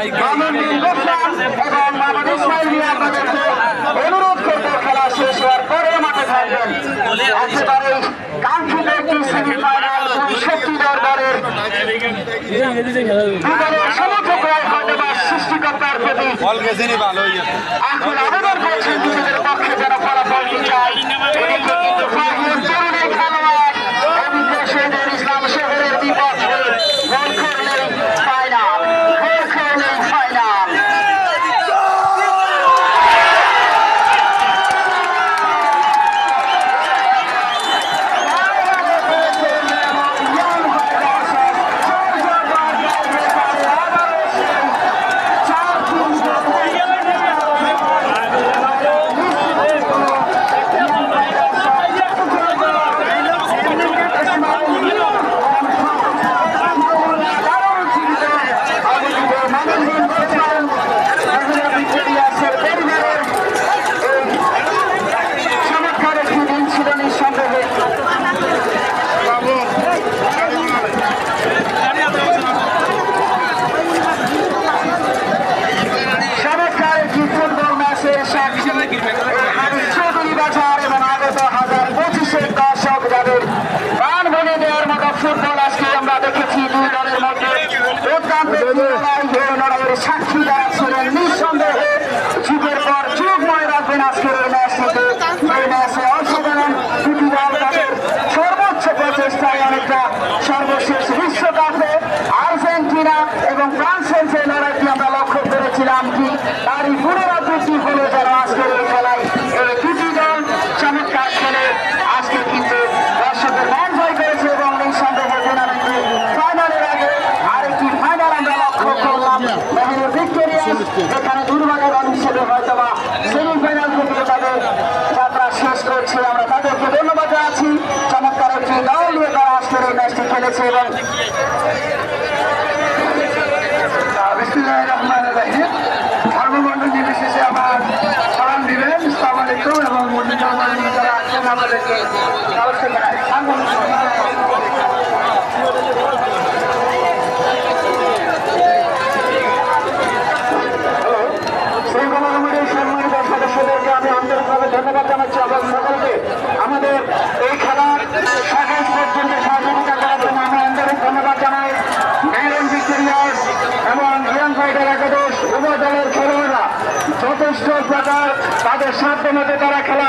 এবং মোহাম্মদ ইসমাইল মিয়া আপনাদেরকে অনুরোধ করবো খেলা শেষ হওয়ার পরে মাঠে থাকবেন। একেবারে কাঙ্ক্ষিত একটি সেমিফাইনাল শক্তিধর দলের সমর্থকরাই হয়তো বা সৃষ্টিকর্তার প্রতি এখন আবেদন করছেন নিজেদের পক্ষে যেন ফলাফলটি চাই। এদিকে কিন্তু তরুণী খেলোয়াড় অভিজ্ঞ শহীদুল ইসলাম শহরের বিপক্ষে গোল করলেন ফাইনাল, গোল করলেন ফাইনাল। ফুটবল আজকে আমরা দেখেছি দুই দলের মধ্যে লড়াইয়ের সাক্ষী যারা ছিলেন নিঃসন্দেহে যুগের পর যুগ মনে রাখবেন আজকের এই ম্যাচটিতে। এই ম্যাচে অংশগ্রহণ দুটি দল তাদের সর্বোচ্চ প্রচেষ্টায় অনেকটা সর্বশেষ বিশ্বকাপে আর্জেন্টিনা এবং ফ্রান্সের যে লড়াইটি আমরা লক্ষ্য করেছিলাম কি তারই পুনরাবৃত্তি হলো যারা আজকের এই খেলায় এই দুটি দল চমৎকার খেলে আজকে কিন্তু দর্শকের মন জয় করেছে এবং নিঃসন্দেহে টুর্নামেন্টে ফাইনালের আগে আরেকটি ফাইনাল আমরা লক্ষ্য করলাম মেহের ভিক্টোরিয়াস। এখানে দুর্ভাগ্যের দল হিসেবে হয়তো বা সেমিফাইনাল থেকে তাদের যাত্রা শেষ করছে। আমরা তাদেরকে ধন্যবাদ জানাচ্ছি। চমৎকার একটি দল নিয়ে তারা আজকের এই ম্যাচটি খেলেছে এবং বিসমিল্লাহির রহমানির রহিম ধর্মবর্ণ নির্বিশেষে আমার সালাম দিবেন। আসসালামু আলাইকুম এবং যারা আছেন আমাদেরকে অবশ্যই শৃঙ্খলা কমিটির সম্মানিত সদস্যদেরকে আমি আন্তরিকভাবে ধন্যবাদ জানাচ্ছি এবং সকলকে আমাদের এই খেলার সহজ পর্যন্ত সহযোগিতা করার জন্য আমি আন্তরিক ধন্যবাদ জানাই। মেহের ভিক্টোরিয়াস এবং ইয়াং ফাইটার একাদশ উভয় দলের খেলোয়াড়রা যথেষ্ট প্রকার তাদের সাধ্য মতো তারা খেলা